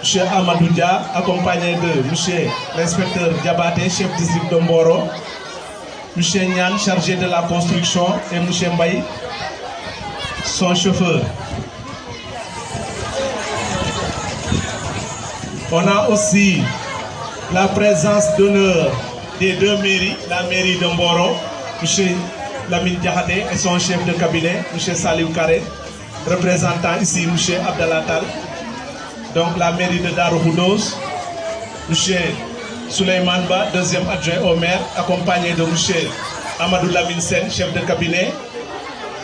M. Amadou Dia, accompagné de M. l'inspecteur Diabaté, chef district de Mboro, M. Nyan, chargé de la construction, et M. Mbaye, son chauffeur. On a aussi la présence d'honneur des deux mairies, la mairie de Mboro, M. Lamine Diakhaté et son chef de cabinet, M. Salim Karé, représentant ici M. Abdallah Tal. Donc la mairie de Darou Khoudoss, M. Souleymane Ba, deuxième adjoint au maire, accompagné de M. Amadou Lamine Sen, chef de cabinet,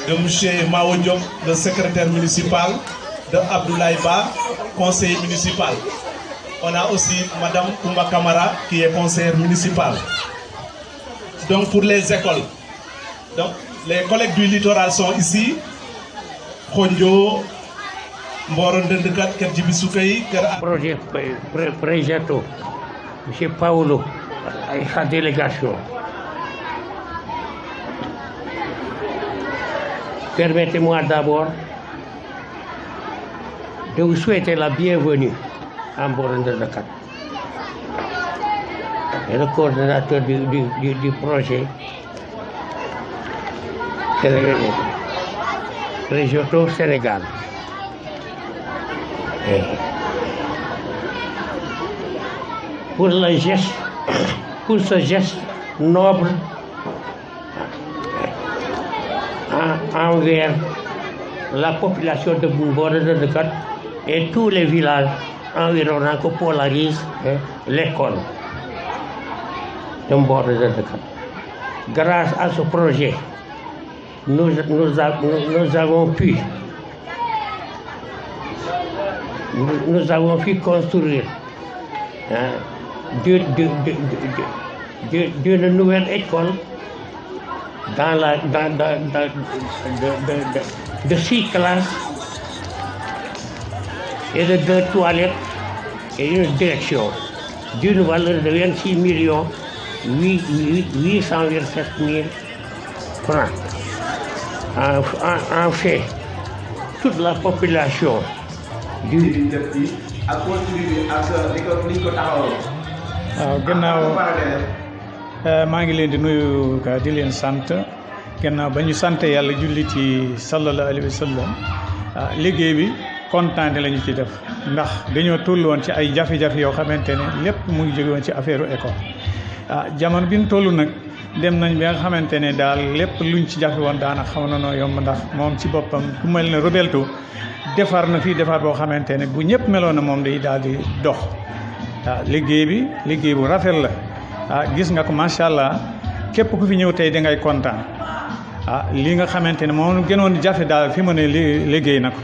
de M. Mao Diop, le secrétaire municipal, de Abdoulaye Ba, conseiller municipal. On a aussi Mme Koumba Kamara, qui est conseillère municipale. Donc pour les écoles, donc, les collègues du littoral sont ici. Khondjo, Mboro Ndendekat, Kerjibi Soukay, Projet Projeto, M. Paolo, et sa délégation. Permettez-moi d'abord de vous souhaiter la bienvenue à Mboro Ndendekat. Et le coordonnateur du projet Projeto Sénégal. Et pour ce geste noble envers la population de Mboro Ndendekat et tous les villages environnants que polarise l'école de Mboro Ndendekat. Grâce à ce projet, nous avons pu construire d'une nouvelle école de 6 classes et de 2 toilettes et une direction d'une valeur de 26 827 000 francs. En fait, toute la population du a contribué à ce li ko taxawal. waaw gannaaw maa ngi leen di nuyu di leen sant gannaaw ba ñu sant yàlla julli ci sallallahu alayhi wa sallam liggéey bi kontaan la ñu ci def ndax dañoo toll woon ci ay jafe-jafe yoo xamante ne lépp mu ngi jóge woon ci affaire école jamono bi ñu toll nag dem nañ bi nga xamante ne daal lépp luñ ci jafe woon daanaka xaw na noo yomb ndax moom ci boppam ku mel ne Roberto defar na fii defar boo xamante ne bu ñëpp meloon na moom day daal di dox liggéey bu rafet la gis nga ko macha allah képp ku fi ñëw tey da ngay kontaan li nga xamante ne moom gënoon jafe daal fi mu ne liggéey na ko.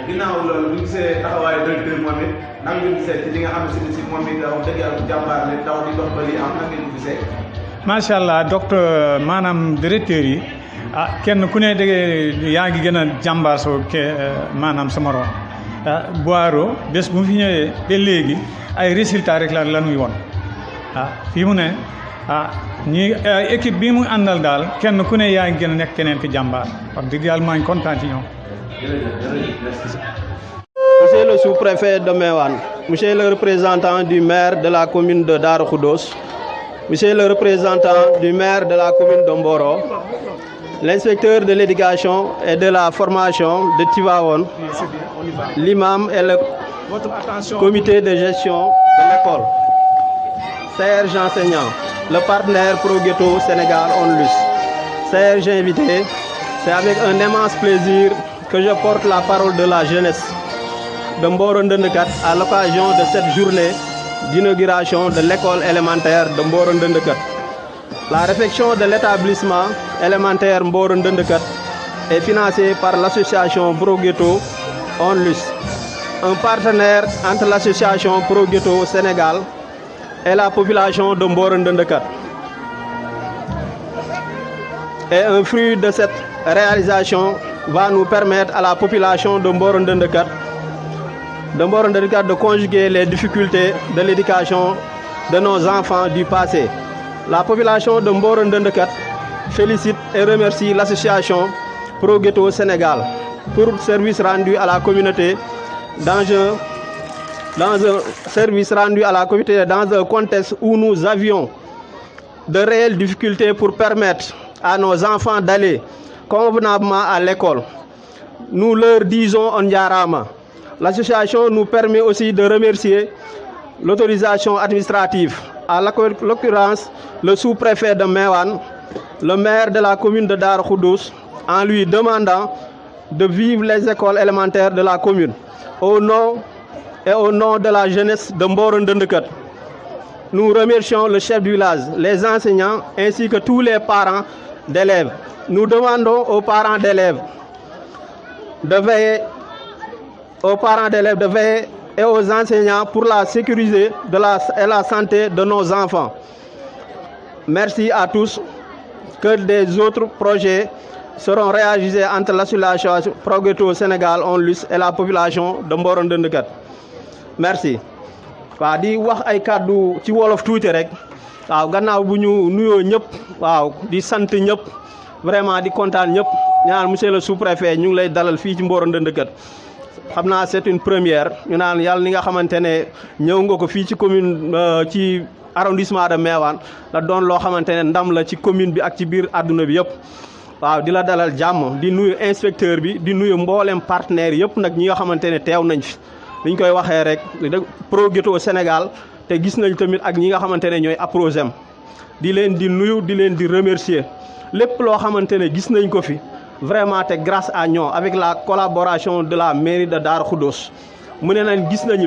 ginnaaw loolu bu ñu gisee taxawaayu directeur moom it nan ngeen gisee ci li nga xam ne si moom it wax dëgg yàlla jàmbaar la taw di dox ba lii am nan ngeen gisee. macha allah docteur maanaam directeur yi kenn ku ne dégg yaa ngi gën a jàmbaar soo maanaam sa morom Boiro bés bu mu fi ñëwee ba léegi ay résultats rek la ñuy woon fii mu ne ñi équipe bi mu àndal daal kenn ku ne yaa ngi gën a nekk keneen ki jàmbaar wax dëgg yàlla maa ngi kontaan ci ñoom. Monsieur le sous-préfet de Meouane, monsieur le représentant du maire de la commune de Darou Khoudoss, monsieur le représentant du maire de la commune de Mboro, l'inspecteur de l'éducation et de la formation de Tivaouane, l'imam et le comité de gestion de l'école, chers enseignants, le partenaire Projeto Sénégal Onlus, chers invités, c'est avec un immense plaisir que je porte la parole de la jeunesse de Mboro Ndendekat à l'occasion de cette journée d'inauguration de l'école élémentaire de Mboro Ndendekat. La réfection de l'établissement élémentaire Mboro Ndendekat est financée par l'association Projeto Onlus, un partenaire entre l'association Projeto Sénégal et la population de Mboro Ndendekat. Et un fruit de cette réalisation va nous permettre à la population de Mboro Ndendekat de conjuguer les difficultés de l'éducation de nos enfants du passé. La population de Mboro Ndendekat félicite et remercie l'association Projeto Sénégal pour le service rendu à la communauté dans un dans un service rendu à la communauté dans un contexte où nous avions de réelles difficultés pour permettre à nos enfants d'aller convenablement à l'école. Nous leur disons on jarama. L'association nous permet aussi de remercier l'autorisation administrative, à l'occurrence le sous-préfet de Mewan, le maire de la commune de Darou Khoudoss, en lui demandant de vivre les écoles élémentaires de la commune au nom de la jeunesse de Mboro Ndendeket. Nous remercions le chef du village, les enseignants ainsi que tous les parents d'élèves. Nous demandons aux parents d'élèves de veiller et aux enseignants pour la sécurité et la santé de nos enfants. Merci à tous. Que des autres projets seront réalisés entre l'association Progresso Sénégal ONLUS et la population de Mboro Ndendeket. Merci. waaw di wax ay kàddu ci wolof tuuti rek waaw gannaaw bu ñu nuyoo ñëpp waaw di sant ñëpp vraiment di kontaan ñëpp ñaan monsieur le sous-préfet ñu ngi lay dalal fii ci Mboro Ndendeket xam naa c'est une première ñu naan yàlla ni nga xamante ne ñëw nga ko fii ci commune ci arrondissement de Meouane la doon loo xamante ne ndam la ci commune bi ak ci biir àdduna bi yëpp waaw di la dalal jàmm di nuyu inspecteur bi di nuyu mboolem partenaires yëpp nag ñi nga xamante ne teew nañ fi liñ koy waxee rek Progresso Sénégal te gis nañ tamit ak ñi nga xamante ne ñooy APROSEM di leen di nuyu di leen di remercier lépp loo xamante ne gis nañ ko fi vraiment te grâce à ñoo avec la collaboration de la mairie de Darou Khoudoss mu ne nañ gis nañu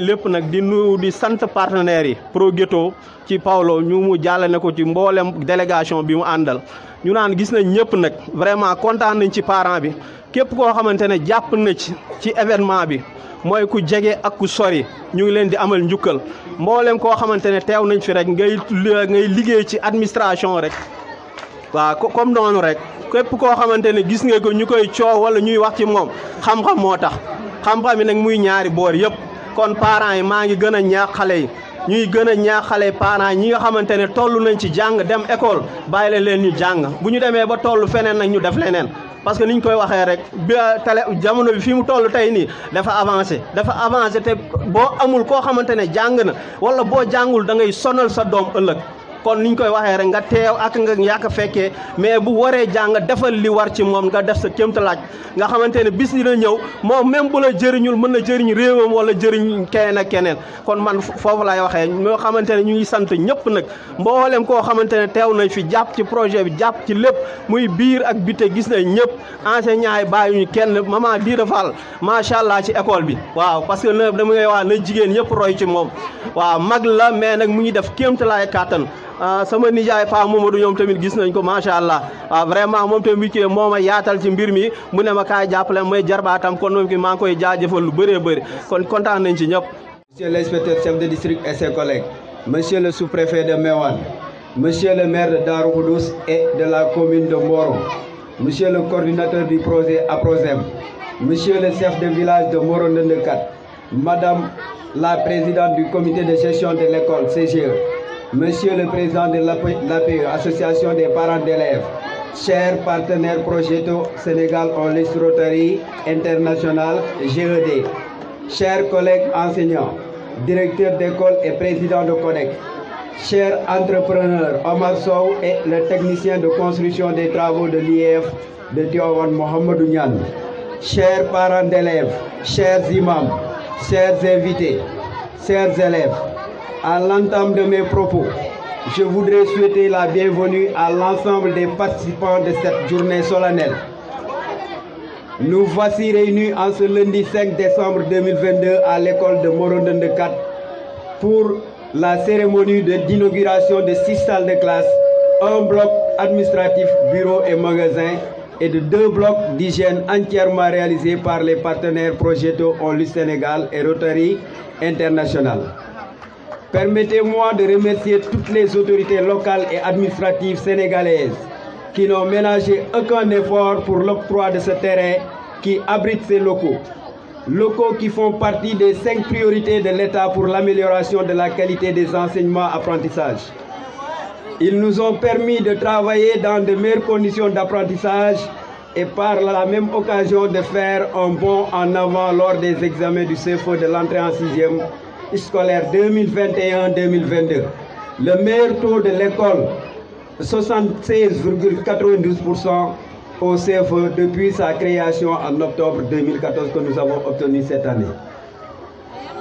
lépp nag di nuyu di sant partenaires yi Progresso ci Paulo ñu mu jàllale ko ci mboolem délégation bi mu àndal ñu naan gis nañ ñëpp nag vraiment kontaan nañ ci parent bi képp koo xamante ne jàpp na ci événement bi mooy ku jege ak ku sori ñu ngi leen di amal njukkal mboolem koo xamante ne teew nañ fi rek ngay liggéey ci administration rek waaw comme noonu rek képp koo xamante ne gis nga ko ñu koy coow wala ñuy wax ci moom xam-xam moo tax xam-xam yi nag muy ñaari boor yëpp kon parents yi maa ngi gën a ñaax xale yi ñuy gën a ñaax xale parents ñi nga xamante ne toll nañ ci jàng dem école bàyyi leen ñu jàng bu ñu demee ba toll feneen nag ñu def leneen parce que niñ koy waxee rek jamono bi fi mu toll tey nii dafa avancé te boo amul koo xamante ne jàng na wala boo jàngul da ngay sonal sa doom ëllëg kon niñ koy waxee rek nga teew ak nga yàq fekkee mais bu waree jàng defal li war ci moom nga def sa kéemtalaaj nga xamante ne bis dina ñëw moom même bu la jëriñul mën na jëriñ réewam wala jëriñ keneen ak keneen kon man foofu laay waxee ñoo xamante ne ñu ngi sant ñëpp nag mboolem koo xamante ne teew nañ fi jàpp ci projet bi jàpp ci lépp muy biir ak bite gis nañ ñëpp enseignants yi bàyyiñu kenn maman Dira Fall macha allah ci école bi waaw parce que na dama ngay wax na jigéen ñëpp roy ci moom waaw mag la mais nag mu ngi def kéemtalaay kàttan sama nijaay Pa Mamadou ñoom tamit gis nañ ko macha allah waaw vraiment moom tamit kii moo ma yaatal ci mbir mi mu ne ma kaay jàppale may jarbaatam kon moom ki maa ngi koy jaajëfal lu bëree bëri kon kontaan nañ ci ñëpp. Monsieur l'inspecteur chef de district et ses collègues, monsieur le sous-préfet de Meouane, monsieur le maire de Darou Khoudoss et de la commune de Mboro, monsieur le coordinateur du projet APROSEM, monsieur le chef de village de Mboro Ndendeket, madame la présidente du comité de gestion de l'école CGE, monsieur le président de l'APE, Association des parents d'élèves, chers partenaires Progresso Sénégal ONLUS Rotary International GED, chers collègues enseignants, directeurs d'école et présidents de CODEC, chers entrepreneurs Omar Sow et le technicien de construction des travaux de l'IEF de Tivaouane Mohamedou Niane, chers parents d'élèves, chers imams, chers invités, chers élèves, à l'entame de mes propos, je voudrais souhaiter la bienvenue à l'ensemble des participants de cette journée solennelle. Nous voici réunis en ce lundi 5 décembre 2022 à l'école de Mboro Ndendeket pour la cérémonie d'inauguration de 6 salles de classe, un bloc administratif, bureau et magasin et de 2 blocs d'hygiène entièrement réalisés par les partenaires Progresso ONLUS Sénégal et Rotary International. Permettez-moi de remercier toutes les autorités locales et administratives sénégalaises qui n'ont ménagé aucun effort pour l'octroi de ce terrain qui abrite ces locaux. Locaux qui font partie des 5 priorités de l'État pour l'amélioration de la qualité des enseignements-apprentissages. Ils nous ont permis de travailler dans de meilleures conditions d'apprentissage et par la même occasion de faire un bond en avant lors des examens du CFE de l'entrée en 6e scolaire 2021-2022. Le meilleur taux de l'école, 76,92% au CFE depuis sa création en octobre 2014 que nous avons obtenu cette année.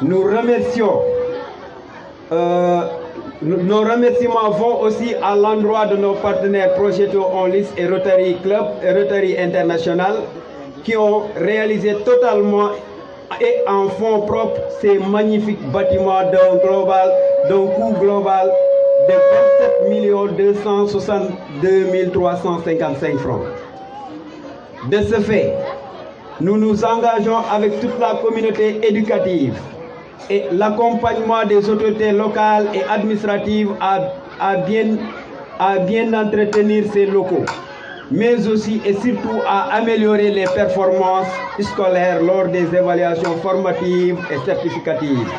Nous remercions, nos remerciements vont aussi à l'endroit de nos partenaires Progetto Onlis et Rotary Club et Rotary International qui ont réalisé totalement et en fonds propres ces magnifiques bâtiments d'un coût global de 27 262 355 francs. De ce fait, nous nous engageons avec toute la communauté éducative et l'accompagnement des autorités locales et administratives à bien entretenir ces locaux, mais aussi et surtout à améliorer les performances scolaires lors des évaluations formatives et certificatives.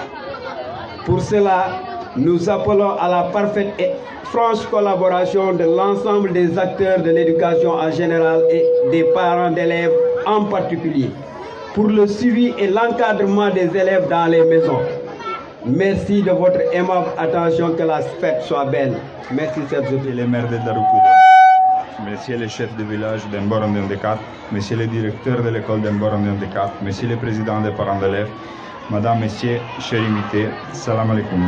Pour cela, nous appelons à la parfaite et franche collaboration de l'ensemble des acteurs de l'éducation en général et des parents d'élèves en particulier pour le suivi et l'encadrement des élèves dans les maisons. Merci de votre aimable attention, que la fête soit belle. Merci, Monsieur le maire de Darukudo, Monsieur le chef de village d'Emborondem de 4, Monsieur le directeur de l'école d'Emborondem de 4, Monsieur le président des parents d'élèves, Madame, Messieurs, chers invités, salam alaikum.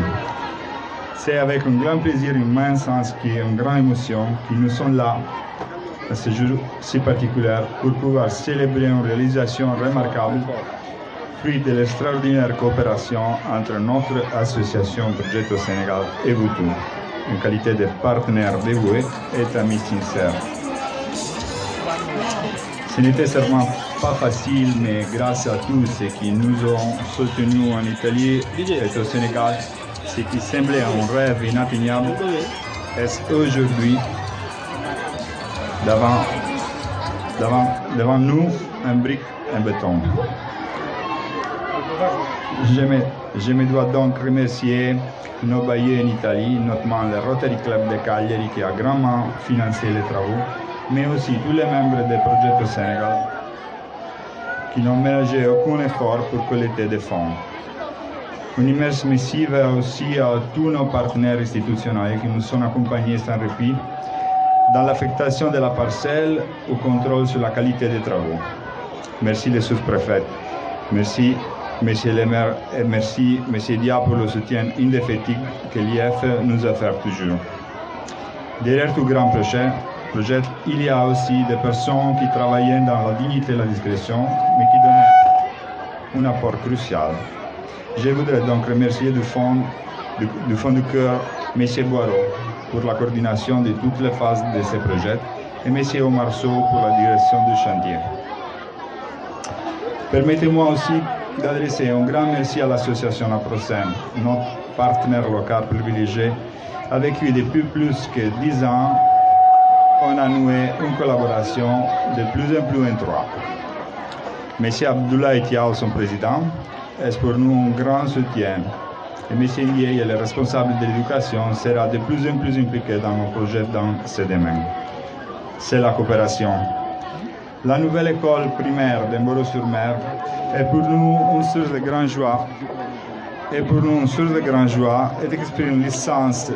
C'est avec un grand plaisir immense et une grande émotion que nous sommes là à ce jour si particulier pour pouvoir célébrer une réalisation remarquable, fruit de l'extraordinaire coopération entre notre association Progetto Sénégal et vous tous, en qualité de partenaires dévoués et d'amis sincères. Ce n'était certainement pas facile, mais grâce à tous ceux qui nous ont soutenus en Italie et au Sénégal, ce qui semblait un rêve inatteignable est aujourd'hui devant nous un brique en béton. Je me dois donc remercier nos bailleurs en Italie, notamment le Rotary Club de Cagliari qui a grandement financé les travaux, mais aussi tous les membres de Progetto Sénégal qui n'ont ménagé aucun effort pour collecter des fonds. Un immense merci va aussi à tous nos partenaires institutionnels qui nous ont accompagnés sans répit dans l'affectation de la parcelle au contrôle sur la qualité des travaux. Merci les sous-préfets, merci Monsieur le maire et merci Monsieur Dia pour le soutien indéfectible que l'IF nous offre toujours. Derrière tout grand projet, il y a aussi des personnes qui travaillent dans la dignité et la discrétion, mais qui donnent un apport crucial. Je voudrais donc remercier du fond du cœur M. Boireau pour la coordination de toutes les phases de ce projet et M. Omarceau pour la direction du chantier. Permettez-moi aussi d'adresser un grand merci à l'association APROSEM, notre partenaire local privilégié, avec qui depuis plus que 10 ans, on a noué une collaboration de plus en plus étroite. M. Abdoulaye Tial, son président, est pour nous un grand soutien. Et M. Ndiaye, le responsable de l'éducation, sera de plus en plus impliqué dans nos projets dans ce domaine. C'est la coopération. La nouvelle école primaire d'Emboro-sur-Mer est pour nous une source de grande joie. Et pour nous, une source de grande joie est d'exprimer l'essence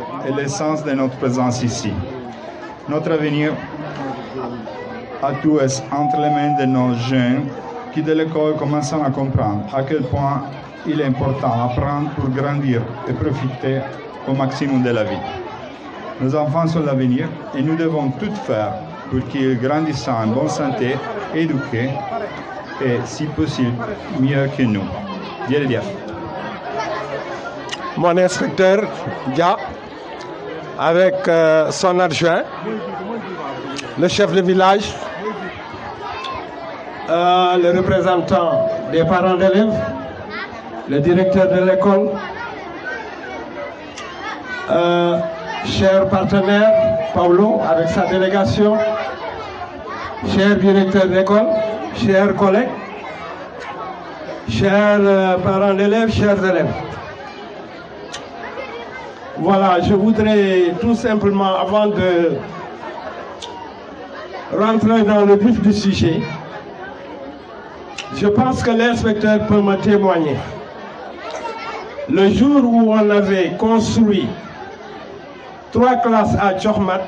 de notre présence ici. Notre avenir à tous est entre les mains de nos jeunes qui de l'école commencent à comprendre à quel point il est important d'apprendre pour grandir et profiter au maximum de la vie. Nos enfants sont l'avenir et nous devons tout faire pour qu'ils grandissent en bonne santé, éduqués et, si possible, mieux que nous. Jërëjëf. Mon inspecteur Dia, avec son adjoint, le chef de village, le représentant des parents d'élèves, le directeur de l'école, cher partenaire Paulo avec sa délégation, cher directeur d'école, chers collègues, chers parents d'élèves, chers élèves. Voilà, je voudrais tout simplement, avant de rentrer dans le vif du sujet, je pense que l'inspecteur peut me témoigner. Le jour où on avait construit 3 classes à Tchokmat,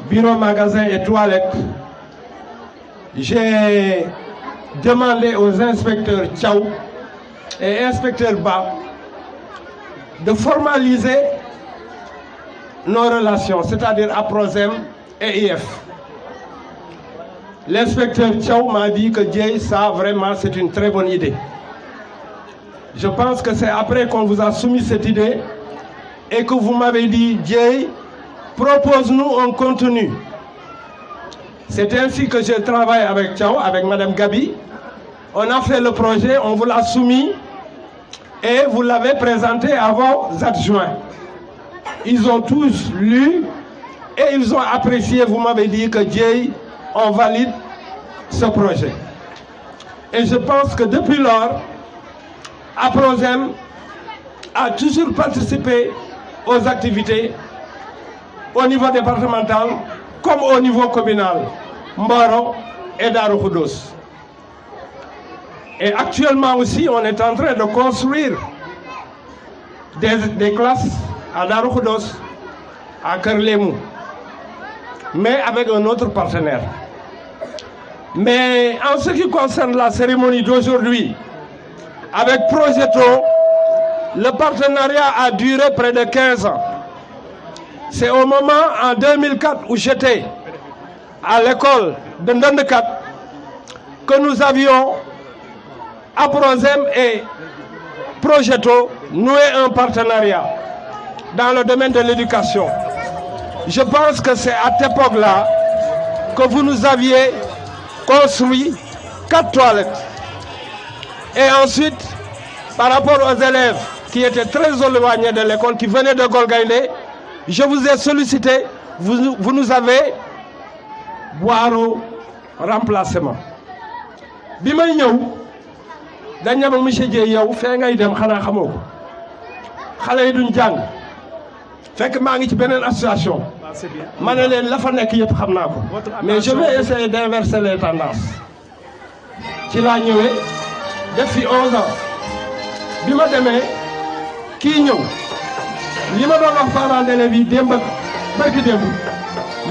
bureau, magasin et toilettes, j'ai demandé aux inspecteurs Tchao et inspecteur Ba de formaliser nos relations, c'est-à-dire APROSEM et IF. L'inspecteur Tchao m'a dit que Dieu, ça vraiment c'est une très bonne idée. Je pense que c'est après qu'on vous a soumis cette idée et que vous m'avez dit, Dieu, propose-nous un contenu. C'est ainsi que je travaille avec Tchao, avec Madame Gabi. On a fait le projet, on vous l'a soumis et vous l'avez présenté à vos adjoints. Ils ont tous lu et ils ont apprécié. Vous m'avez dit que Dieu, on valide ce projet. Et je pense que depuis lors, APROSEM a toujours participé aux activités au niveau départemental comme au niveau communal, Mboro et Darou Khoudoss. Et actuellement aussi, on est en train de construire des classes à Darou Khoudoss, à Kerlemou, mais avec un autre partenaire. Mais en ce qui concerne la cérémonie d'aujourd'hui, avec Projeto, le partenariat a duré près de 15 ans. C'est au moment, en 2004, où j'étais à l'école de Ndandekat, que nous avions, APROSEM et Projeto, noué un partenariat dans le domaine de l'éducation. Je pense que c'est à cette époque-là que vous nous aviez construit 4 toilettes. Et ensuite, par rapport aux élèves qui étaient très éloignés de l'école, qui venaient de Golgaïne, je vous ai sollicité, vous nous avez boire au remplacement. Bi may ñëw dañ ne ma monsieur Dieye yow fee ngay dem xanaa xamoo ko xale yi duñ jàng fekk maa ngi ci beneen association ma ne leen la fa nekk yëpp xam naa ko mais je vais essayer d'inverser les tendances ci laa ñëwee def fi 11 ans bi ma demee kii ñëw li ma doon wax parents d'élèves yi démb ak barki démb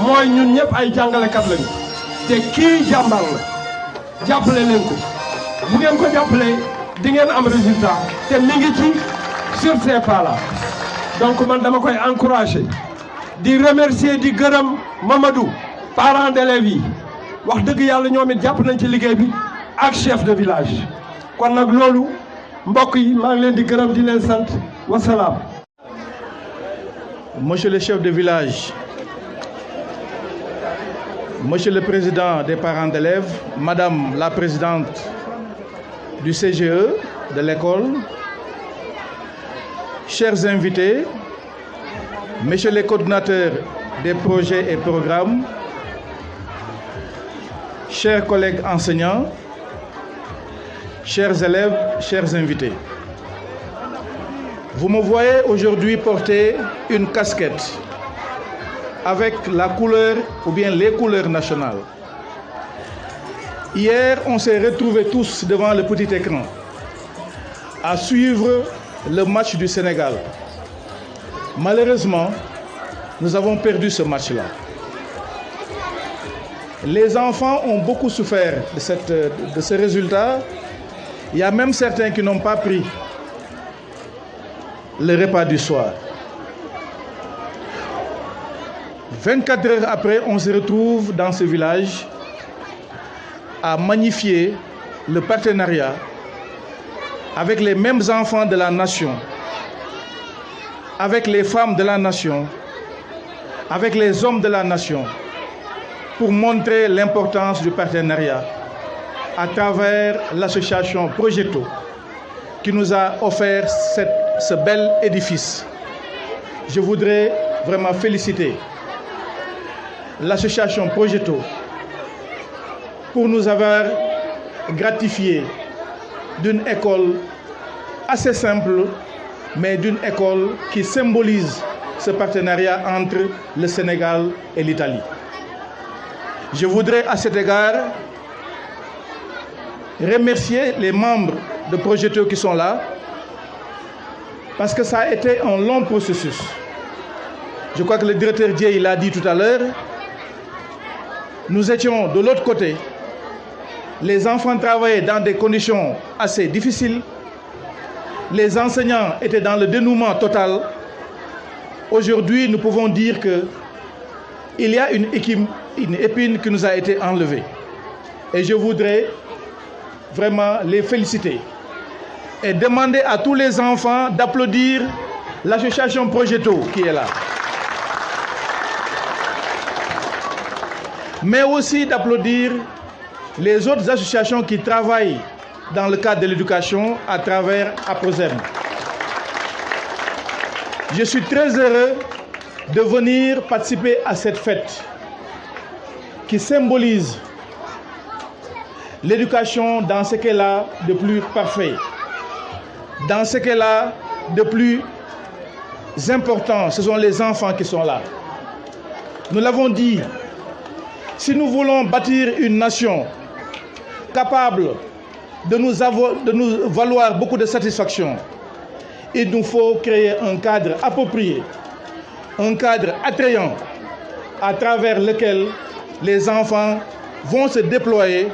mooy ñun ñëpp ay jàngalekat lañu te kii jàmbar la jàppale leen ko bu ngeen ko jàppalee di ngeen am résultat te mi ngi ci sur ces pas-là donc man dama koy encourager di remercier di gërëm Mamadou parents d'élèves yi wax dëgg yàlla ñoom it jàpp nañ ci liggéey bi ak chef de village kon nag loolu mbokk yi maa ngi leen di gërëm di leen sant wasalaam. Monsieur le chef de village, Monsieur le président des parents d'élèves, Madame la présidente du CGE de l'école, chers invités, Messieurs les coordinateurs des projets et programmes, chers collègues enseignants, chers élèves, chers invités. Vous me voyez aujourd'hui porter une casquette avec la couleur ou bien les couleurs nationales. Hier, on s'est retrouvés tous devant le petit écran à suivre le match du Sénégal. Malheureusement, nous avons perdu ce match-là. Les enfants ont beaucoup souffert de ce résultat. Il y a même certains qui n'ont pas pris le repas du soir. 24 heures après, on se retrouve dans ce village à magnifier le partenariat avec les mêmes enfants de la nation, avec les femmes de la nation, avec les hommes de la nation, pour montrer l'importance du partenariat à travers l'association Projeto qui nous a offert ce bel édifice. Je voudrais vraiment féliciter l'association Projeto pour nous avoir gratifié d'une école assez simple, mais d'une école qui symbolise ce partenariat entre le Sénégal et l'Italie. Je voudrais à cet égard remercier les membres de Projeto qui sont là, parce que ça a été un long processus. Je crois que le directeur Dieye l'a dit tout à l'heure. Nous étions de l'autre côté. Les enfants travaillaient dans des conditions assez difficiles. Les enseignants étaient dans le dénouement total. Aujourd'hui, nous pouvons dire qu'il y a une épine qui nous a été enlevée. Et je voudrais vraiment les féliciter et demander à tous les enfants d'applaudir l'association Projeto qui est là. Mais aussi d'applaudir les autres associations qui travaillent dans le cadre de l'éducation à travers APROSEM. Je suis très heureux de venir participer à cette fête qui symbolise l'éducation dans ce qu'elle a de plus parfait, dans ce qu'elle a de plus important. Ce sont les enfants qui sont là. Nous l'avons dit, si nous voulons bâtir une nation capable de nous valoir beaucoup de satisfaction, il nous faut créer un cadre approprié, un cadre attrayant à travers lequel les enfants vont se déployer,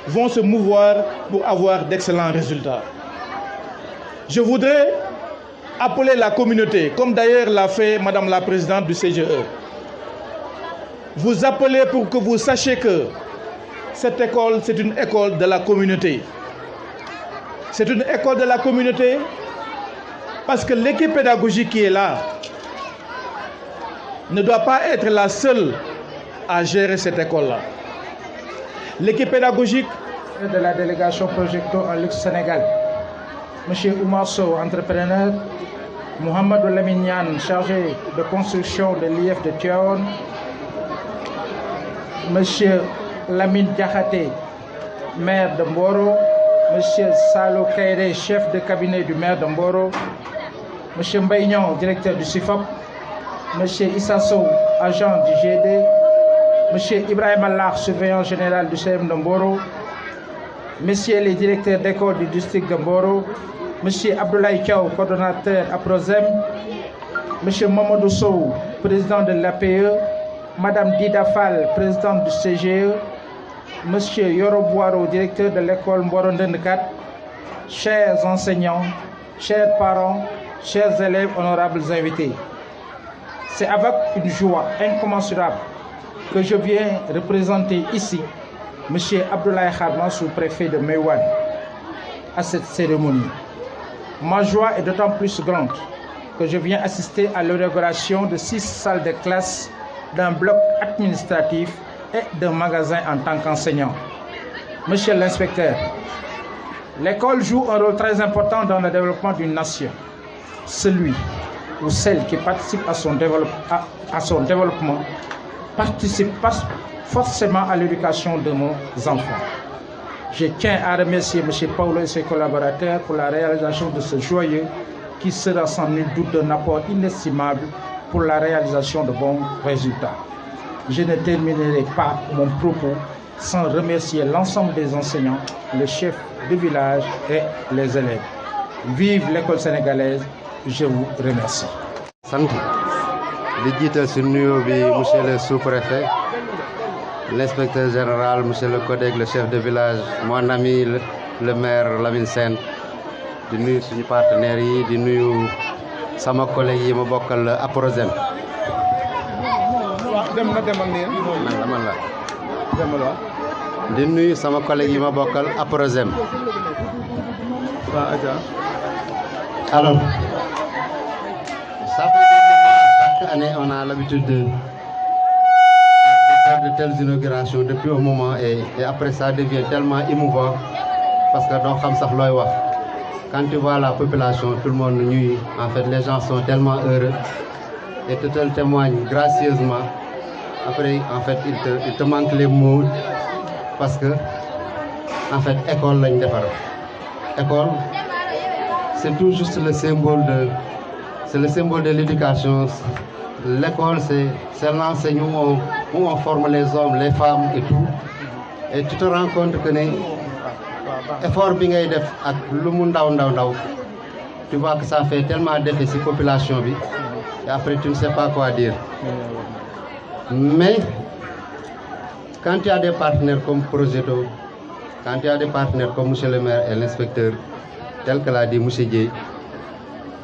vont se mouvoir pour avoir d'excellents résultats. Je voudrais appeler la communauté, comme d'ailleurs l'a fait Madame la Présidente du CGE. Vous appelez pour que vous sachiez que cette école, c'est une école de la communauté. C'est une école de la communauté parce que l'équipe pédagogique qui est là ne doit pas être la seule à gérer cette école-là. L'équipe pédagogique de la délégation Projeto en Luxe Sénégal, M. Oumar Sow, entrepreneur, Mohamed Laminian, chargé de construction de l'IF de Tivaouane, M. Lamine Diakhaté, maire de Mboro, M. Salo Kairé, chef de cabinet du maire de Mboro, M. Mbaignon, directeur du CIFOP, M. Issa Sow, agent du GD, M. Ibrahim Allah, surveillant général du CM de Mboro, Messieurs les directeurs d'école du district de Mboro, M. Abdoulaye Thiaw, coordonnateur APROSEM, M. Mamadou Sow, président de l'APE, Mme Dida Fall, présidente du CGE, M. Yoro Boiro, directeur de l'école Mboro Ndendekat, chers enseignants, chers parents, chers élèves, honorables invités. C'est avec une joie incommensurable que je viens représenter ici M. Abdoulaye Kharma, sous-préfet de Meouane, à cette cérémonie. Ma joie est d'autant plus grande que je viens assister à l'inauguration de 6 salles de classe, d'un bloc administratif et d'un magasin en tant qu'enseignant. Monsieur l'inspecteur, l'école joue un rôle très important dans le développement d'une nation. Celui ou celle qui participe à son développement participe forcément à l'éducation de nos enfants. Je tiens à remercier M. Paulo et ses collaborateurs pour la réalisation de ce joyeux qui sera sans nul doute d'un apport inestimable pour la réalisation de bons résultats. Je ne terminerai pas mon propos sans remercier l'ensemble des enseignants, les chefs de village et les élèves. Vive l'école sénégalaise, je vous remercie. Santi, di jiital si nuyoo bi monsieur le sous-préfet, l'inspecteur général, monsieur le collègue, le chef de village, mon ami le maire Lamine Sène, di nuyu suñu partenaires yi, di nuyu sama collègue yi ma bokkal APROSEM. Di nuyu sama collègue yi ma bokkal APROSEM. Alors, ça fait chaque année on a l'habitude de faire de telles inaugurations depuis un moment et après ça devient tellement émouvant parce que doo xam sax looy wax. Quand tu vois la population, tout le monde nuit, en fait les gens sont tellement heureux et te témoignent gracieusement. Après, en fait, il te manque les mots parce que, en fait, école lañ defar. École, c'est tout juste le symbole de l'éducation. L'école, c'est l'enseignement où on forme les hommes, les femmes et tout. Et tu te rends compte que l'effort bi ngay def ak lu mu ndaw tu vois que ça fait tellement d'effet sur la population bi, et après tu ne sais pas quoi dire. Mais quand tu as des partenaires comme Projeto, quand tu as des partenaires comme M. le maire et l'inspecteur, tel que l'a dit M. Dieye,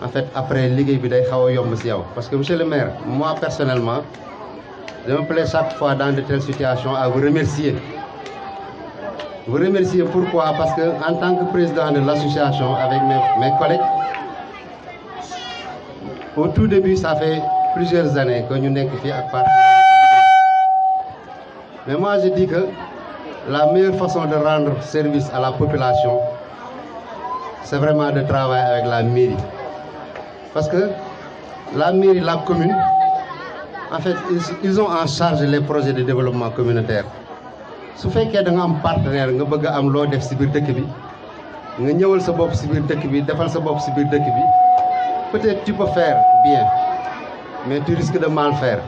en fait, après, ligue bi day xaw a yomb ci yow. Parce que M. le maire, moi personnellement, je me plais chaque fois dans de telles situations à vous remercier. Vous remercier pourquoi? Parce que en tant que président de l'association avec mes collègues, au tout début, ça fait plusieurs années que nous sommes ici à part. Mais moi, je dis que la meilleure façon de rendre service à la population, c'est vraiment de travailler avec la mairie. Parce que la mairie, la commune, en fait, ils ont en charge les projets de développement communautaire. Si vous avez un partenaire, vous avez un lot de cyber de Kibi, vous avez un cyber de Kibi, peut-être tu peux faire bien, mais tu risques de mal faire.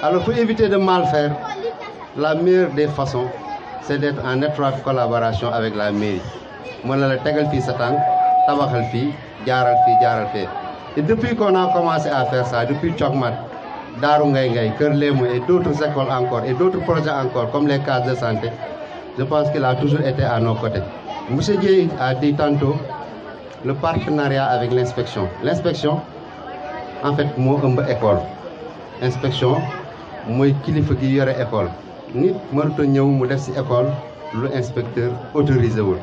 Alors pour éviter de mal faire, la meilleure des façons, c'est d'être en étroite collaboration avec la mairie. Moi, je suis et depuis qu'on a commencé à faire ça, depuis Chokmat, Darou Ngaye, Keur Lemou et d'autres écoles encore, et d'autres projets encore, comme les cases de santé, je pense qu'il a toujours été à nos côtés. M. Dieye a dit tantôt le partenariat avec l'inspection. L'inspection, en fait, moi, une école. Inspection, moi, kilifa gi yore école. Nit mënut a ñëw mu def ci école lu inspecteur autorisé wul.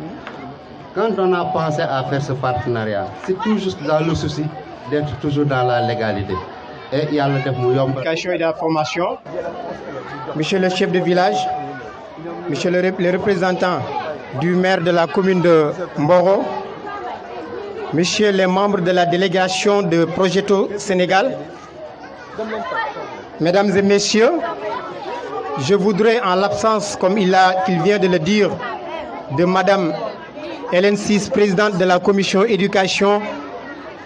Quand on a pensé à faire ce partenariat, c'est tout juste dans le souci d'être toujours dans la légalité. Et il y a le l'éducation et de la formation, monsieur le chef de village, monsieur le représentant du maire de la commune de Mboro, monsieur les membres de la délégation de Projeto Sénégal, mesdames et messieurs, je voudrais, en l'absence, comme il vient de le dire, de madame Hélène Ciss, présidente de la commission éducation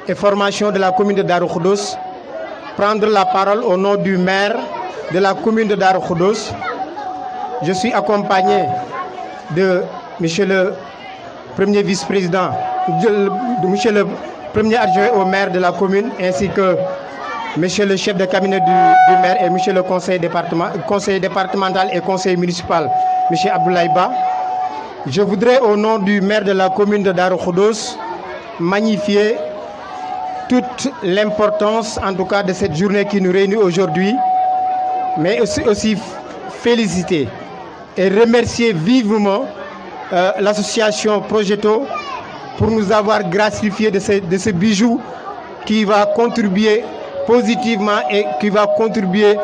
et formation de la commune de Darou Khoudoss, prendre la parole au nom du maire de la commune de Darou Khoudoss. Je suis accompagné de monsieur le premier vice-président, de monsieur le premier adjoint au maire de la commune, ainsi que monsieur le chef de cabinet du maire et monsieur le conseiller départemental et conseiller municipal, monsieur Abdoulaye Ba. Je voudrais, au nom du maire de la commune de Darou Khoudoss, magnifier toute l'importance, en tout cas, de cette journée qui nous réunit aujourd'hui, mais aussi féliciter et remercier vivement l'association Projeto pour nous avoir gratifié de ce bijou qui va contribuer positivement et qui va contribuer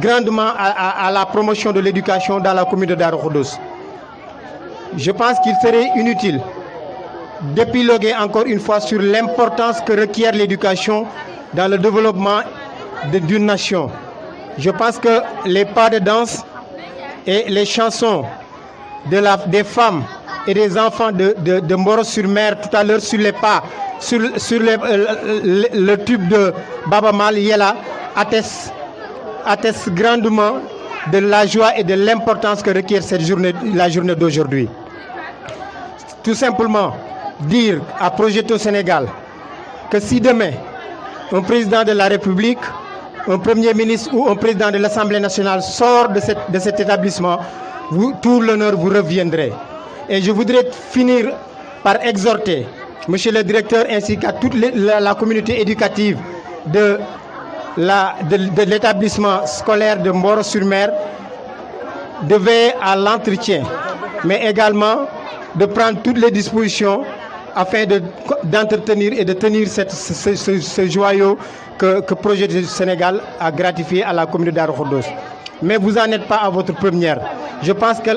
grandement à la promotion de l'éducation dans la commune de Darou Khoudoss. Je pense qu'il serait inutile d'épiloguer encore une fois sur l'importance que requiert l'éducation dans le développement d'une nation. Je pense que les pas de danse et les chansons des femmes et des enfants de Mboro-sur-Mer tout à l'heure sur les pas, sur le tube de Baba Mal Yela attestent grandement de la joie et de l'importance que requiert cette journée, la journée d'aujourd'hui. Tout simplement dire à Projeto Sénégal que si demain un président de la République, un premier ministre ou un président de l'Assemblée nationale sort de cet établissement, tout l'honneur vous reviendrait. Et je voudrais finir par exhorter monsieur le directeur ainsi qu'à toute la communauté éducative de l'établissement scolaire de Mboro-sur-Mer de veiller à l'entretien, mais également de prendre toutes les dispositions afin d'entretenir et de tenir ce joyau que Projeto du Sénégal a gratifié à la commune de Darou Khoudoss. Mais vous n'en êtes pas à votre première. Je pense que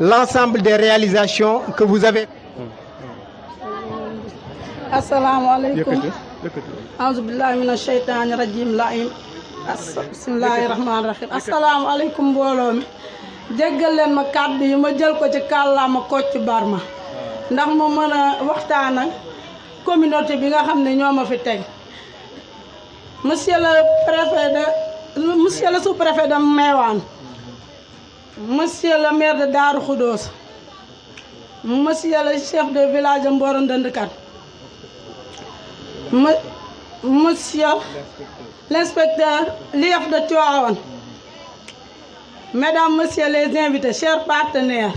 l'ensemble des réalisations que vous avez... Assalamu alaikum. A'udhu billahi minash shaitani rajim la'im. Bismillahir rahmanir rahim. Assalamu alaikum mbooloo mi. Jéggal leen ma kàddu yi ma jël ko ci kàllaama Kocc Barma ndax ma mën a waxtaan ak communauté bi nga xam ne ñoo ma fi teg. Monsieur le préfet de monsieur le sous-préfet de Mewane, monsieur le maire de Darou Khoudoss, monsieur le chef de village de Mboro Ndëndkat, monsieur l'inspecteur l'IF de Tivaouane, mesdames, messieurs les invités, chers partenaires,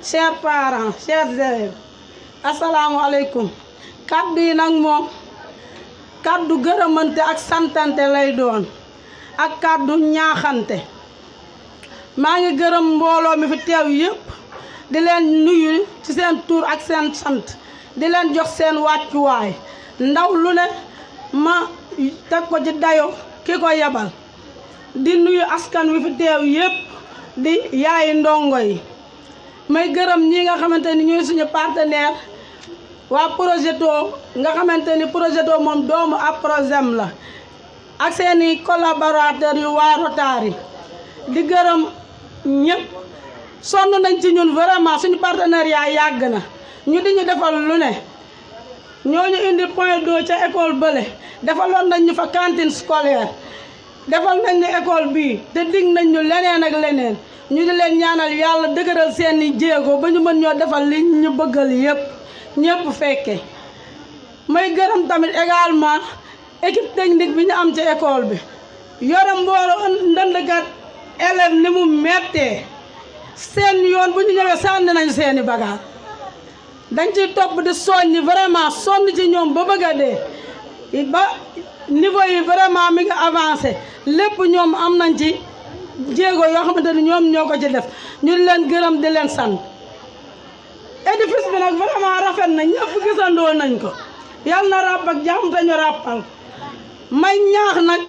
chers parents, chers élèves, assalamu alaikum. Kaddu yi nag moom kaddu gërëmante ak santante lay doon ak kaddu ñaaxante. maa ngi gërëm mbooloo mi fi teew yëpp di leen nuyu ci seen tur ak seen sant di leen jox seen wàccuwaay ndaw lu ne ma teg ko ci dayo ki ko yebal di nuyu askan wi fi teew yëpp di yaayi ndongo yi. may gërëm ñi nga xamante ni ñooy suñu partenaire waa Projeto nga xamante ni Projeto moom doomu APROSEM la ak seeni collaborateurs yu waa Rotary di gërëm ñëpp sonn nañ ci ñun vraiment suñu partenariat yàgg na ñu di ñu defal lu ne ñooñu indi point d'eau ca école bële defaloon nañ ñu fa cantine scolaire defal nañ ñu école bii te dig nañ ñu leneen ak leneen ñu di leen ñaanal yàlla dëgëral seeni jéego ba ñu mën ñoo defal li ñu bëggal yëpp ñëpp fekke. may gërëm tamit également équipe technique bi ñu am ci école bi yore Mboro Ndëndkat élève ni mu mettee seen yoon bu ñu ñëwee sànni nañu seeni bagage dañ ciy topp di soññi vraiment sonn ci ñoom ba bëgg a dee ba niveau yi vraiment mi ngi avancé lépp ñoom am nañ ci jéego yoo xamante ni ñoom ñoo ko ci def ñu di leen gërëm di leen sant. édifice bi nag vraiment rafet na ñëpp gisandoo nañ ko yàlla na ràpp ak jàmm te ñu ràppal may ñaax nag